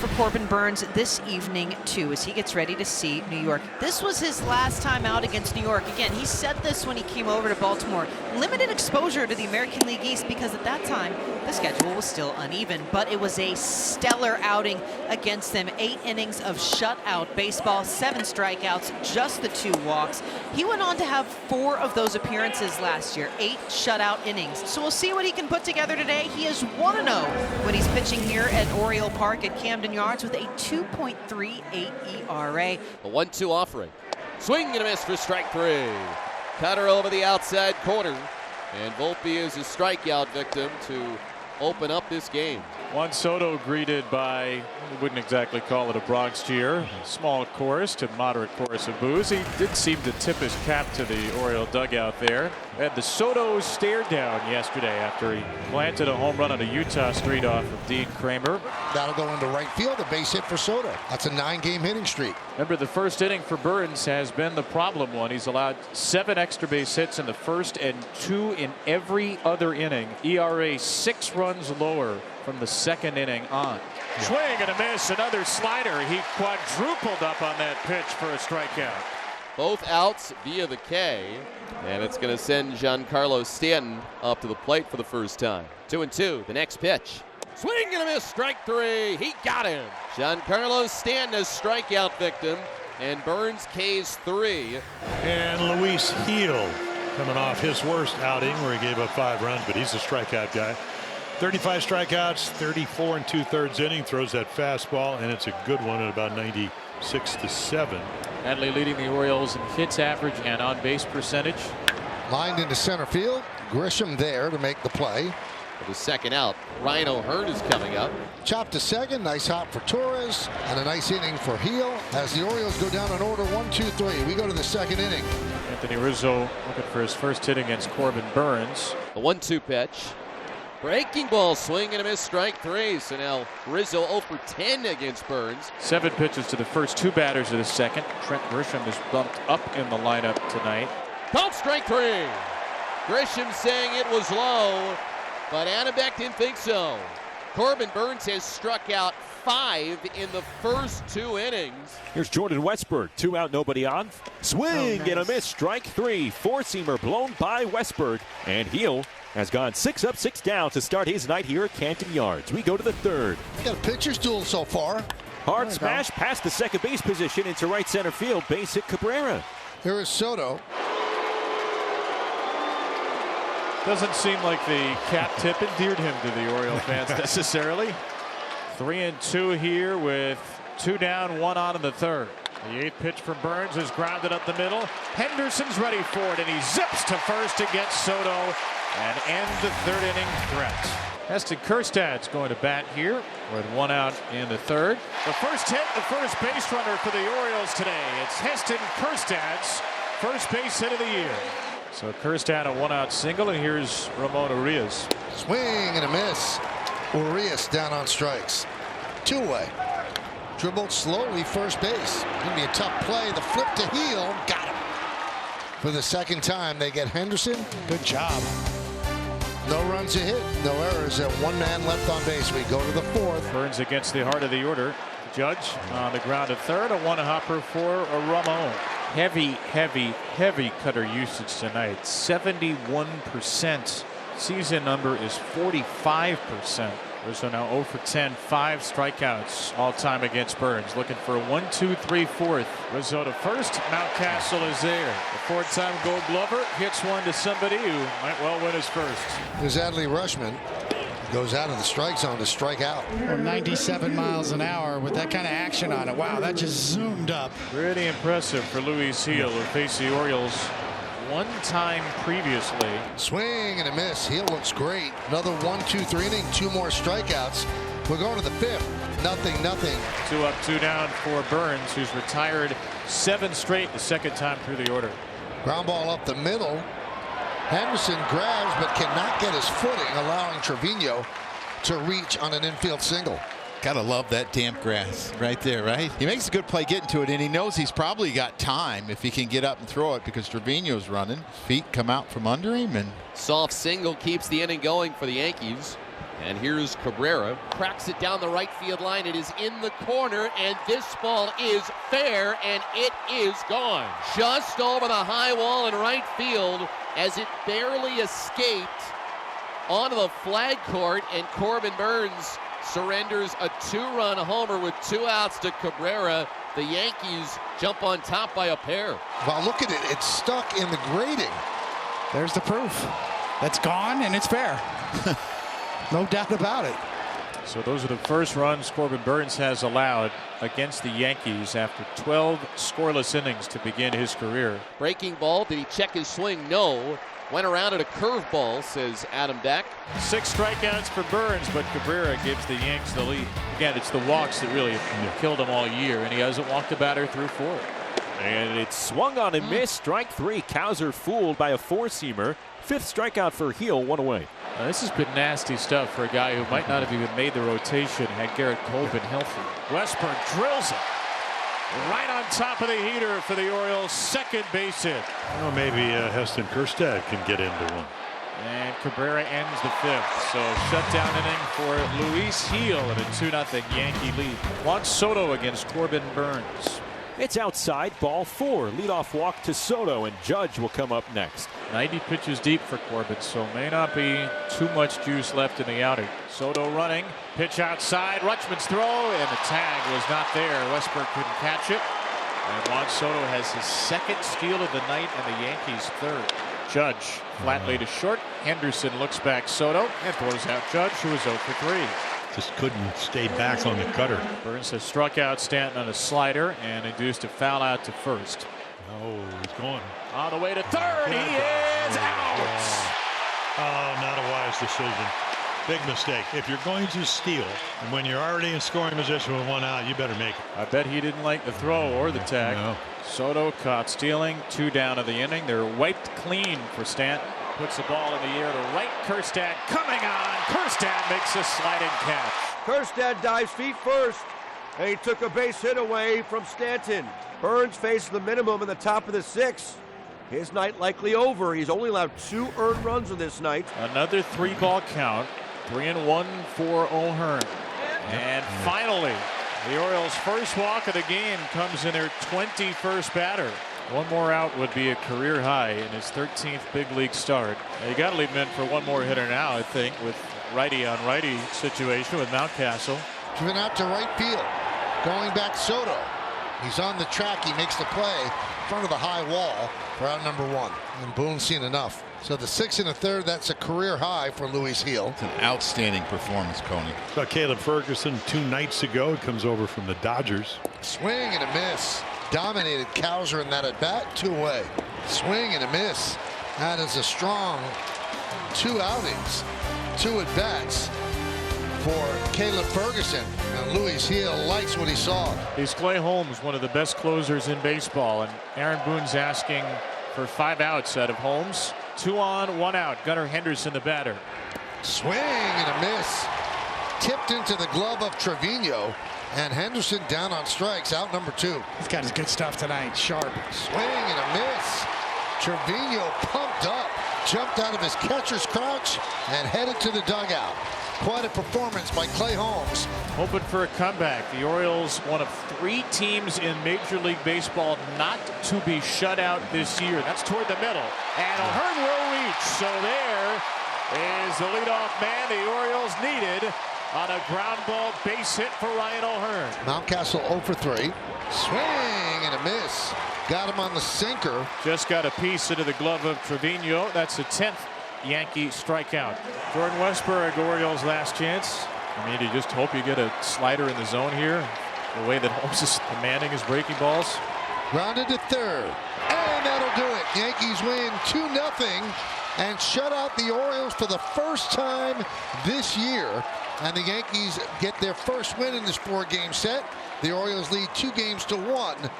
for Corbin Burnes this evening, too, as he gets ready to see New York. This was his last time out against New York. Again, he said this when he came over to Baltimore. Limited exposure to the American League East because at that time, the schedule was still uneven, but it was a stellar outing against them. 8 innings of shutout baseball, 7 strikeouts, just the 2 walks. He went on to have 4 of those appearances last year, 8 shutout innings. So we'll see what he can put together today. He is 1-0 when he's pitching here at Oriole Park at Camden Yards with a 2.38 ERA. A 1-2 offering. Swing and a miss for strike 3. Cutter over the outside corner. And Volpe is a strikeout victim to open up this game. Juan Soto greeted by, we wouldn't exactly call it a Bronx cheer, small chorus to moderate chorus of boos. He did seem to tip his cap to the Oriole dugout there. Had the Soto stare down yesterday after he planted a home run on a Utah street off of Dean Kramer. That'll go into right field, a base hit for Soto. That's a 9-game hitting streak. Remember, the first inning for Burnes has been the problem one. He's allowed 7 extra base hits in the first and 2 in every other inning. ERA 6 runs lower from the second inning on. Swing and a miss, another slider. He quadrupled up on that pitch for a strikeout. Both outs via the K, and it's going to send Giancarlo Stanton up to the plate for the first time. 2-2, the next pitch. Swing and a miss, strike 3. He got him. Giancarlo Stanton, a strikeout victim, and Burnes K's 3. And Luis Gil coming off his worst outing where he gave up 5 runs, but he's a strikeout guy. 35 strikeouts, 34 2/3 inning, throws that fastball, and it's a good one at about 96-7. Adley leading the Orioles in hits average and on base percentage. Lined into center field. Grisham there to make the play. For the second out, Ryan O'Hearn is coming up. Chopped to second. Nice hop for Torres. And a nice inning for Gil as the Orioles go down in order 1-2-3. We go to the second inning. Anthony Rizzo looking for his first hit against Corbin Burnes. A 1-2 pitch. Breaking ball, swing and a miss, strike 3. So now Rizzo 0 for 10 against Burnes. 7 pitches to the first 2 batters of the second. Trent Grisham is bumped up in the lineup tonight. Called strike 3. Grisham saying it was low, but Anabeck didn't think so. Corbin Burnes has struck out 5 in the first 2 innings. Here's Jordan Westburg, 2 out, nobody on. Swing and a miss, strike 3. 4-seamer blown by Westburg, and Gil has gone 6 up, 6 down to start his night here at Camden Yards. We go to the third. Got a pitcher's duel so far. Hard smash past the second base position into right center field. Base hit Cabrera. Here is Soto. Doesn't seem like the cap tip endeared him to the Oriole fans necessarily. 3-2 here with 2 down, 1 on in the third. The 8th pitch from Burnes is grounded up the middle. Henderson's ready for it, and he zips to first to get Soto and end the third inning threat. Heston Kjerstad's going to bat here with 1 out in the third. The first hit, the first base runner for the Orioles today. It's Heston Kjerstad's first base hit of the year. So Kjerstad a 1-out single, and here's Ramon Urias. Swing and a miss. Urias down on strikes. 2-way. Dribbled slowly first base. Gonna be a tough play. The flip to Gil. Got him. For the second time, they get Henderson. Good job. No runs a hit, no errors, and 1 man left on base. We go to the 4th. Burnes against the heart of the order. Judge on the ground at third. A 1-hopper for Ramon. Heavy cutter usage tonight. 71%. Season number is 45%. Rizzo now 0 for 10, 5 strikeouts all time against Burnes. Looking for a 1-2-3 fourth. Rizzo to first. Mountcastle is there. The 4-time Gold Glover hits one to somebody who might well win his first. There's Adley Rutschman. Goes out of the strike zone to strike out. Or 97 miles an hour with that kind of action on it. Wow, that just zoomed up. Pretty impressive for Luis Gil, who faced the Orioles 1 time previously. Swing and a miss. Gil looks great. Another 1-2-3 inning. 2 more strikeouts. We're going to the 5th. Nothing. 2 up, 2 down for Burnes, who's retired 7 straight the second time through the order. Ground ball up the middle. Henderson grabs but cannot get his footing, allowing Trevino to reach on an infield single. Gotta love that damp grass right there, right? He makes a good play getting to it, and he knows he's probably got time if he can get up and throw it because Trevino's running. Feet come out from under him, and soft single keeps the inning going for the Yankees. And here's Cabrera, cracks it down the right field line. It is in the corner, and this ball is fair, and it is gone. Just over the high wall in right field as it barely escaped onto the flag court, and Corbin Burnes surrenders a 2-run homer with 2 outs to Cabrera. The Yankees jump on top by a pair. Wow, look at it. It's stuck in the grating. There's the proof. That's gone, and it's fair. No doubt about it. So those are the first runs Corbin Burnes has allowed against the Yankees after 12 scoreless innings to begin his career. Breaking ball. Did he check his swing? No. Went around at a curveball, says Adam Beck. 6 strikeouts for Burnes, but Cabrera gives the Yanks the lead. Again, it's the walks that really have killed him all year, and he hasn't walked a batter through 4. And it's swung on and missed. Strike 3. Cowser fooled by a 4-seamer. 5th strikeout for Heel, 1 away. Now, this has been nasty stuff for a guy who might not have even made the rotation had Garrett Cole been healthy. Westburn drills it right on top of the heater for the Orioles' second base hit. Well, maybe Heston Kjerstad can get into one. And Cabrera ends the 5th. So shutdown inning for Luis Heel and a 2-0 Yankee lead. Juan Soto against Corbin Burnes. It's outside, ball 4. Leadoff walk to Soto, and Judge will come up next. 90 pitches deep for Corbin, so may not be too much juice left in the outing. Soto running, pitch outside, Rutschman's throw, and the tag was not there. Westburn couldn't catch it. And Juan Soto has his 2nd steal of the night and the Yankees' 3rd. Judge flatly to short. Henderson looks back Soto and throws out Judge, who is 0 for 3. Just couldn't stay back on the cutter. Burnes has struck out Stanton on a slider and induced a foul out to first. Oh, he's going. On the way to third, he is out. Oh, not a wise decision. Big mistake. If you're going to steal, and when you're already in scoring position with 1 out, you better make it. I bet he didn't like the throw or the tag. No. Soto caught stealing, 2 down of the inning. They're wiped clean for Stanton. Puts the ball in the air to right. Kjerstad coming on. Kjerstad makes a sliding catch. Kjerstad dives feet first, and he took a base hit away from Stanton. Burnes faces the minimum in the top of the 6th. His night likely over. He's only allowed 2 earned runs on this night. Another 3-ball count. 3-1 for O'Hearn. And finally, the Orioles' first walk of the game comes in their 21st batter. 1 more out would be a career high in his 13th big league start. You got to leave him in for 1 more hitter now, I think, with righty on righty situation with Mountcastle. Driven out to right field. Going back Soto. He's on the track. He makes the play in front of the high wall for out number 1. And Boone's seen enough. So the 6 1/3, that's a career high for Luis Heel. It's an outstanding performance, Coney. Saw Caleb Ferguson 2 nights ago. He comes over from the Dodgers. Swing and a miss. Dominated Cowser in that at bat. 2 away. Swing and a miss. That is a strong 2 outings. 2 at bats for Caleb Ferguson. And Luis Heel likes what he saw. He's Clay Holmes, one of the best closers in baseball, and Aaron Boone's asking for 5 outs out of Holmes. 2 on, 1 out. Gunnar Henderson, the batter. Swing and a miss. Tipped into the glove of Trevino. And Henderson down on strikes, out number 2. He's got his good stuff tonight. Sharp. Swing and a miss. Trevino pumped up, jumped out of his catcher's crouch, and headed to the dugout. Quite a performance by Clay Holmes. Hoping for a comeback. The Orioles, one of 3 teams in Major League Baseball not to be shut out this year. That's toward the middle. And O'Hearn will reach. So there is the leadoff man the Orioles needed on a ground ball base hit for Ryan O'Hearn. Mountcastle 0 for 3. Swing and a miss. Got him on the sinker. Just got a piece into the glove of Trevino. That's the 10th Yankee strikeout. Jordan Westburg, Orioles' last chance. I mean, you just hope you get a slider in the zone here. The way that Holmes is commanding his breaking balls. Grounded to third. And that'll do it. Yankees win 2-0 and shut out the Orioles for the first time this year. And the Yankees get their first win in this 4-game set. The Orioles lead 2 games to 1.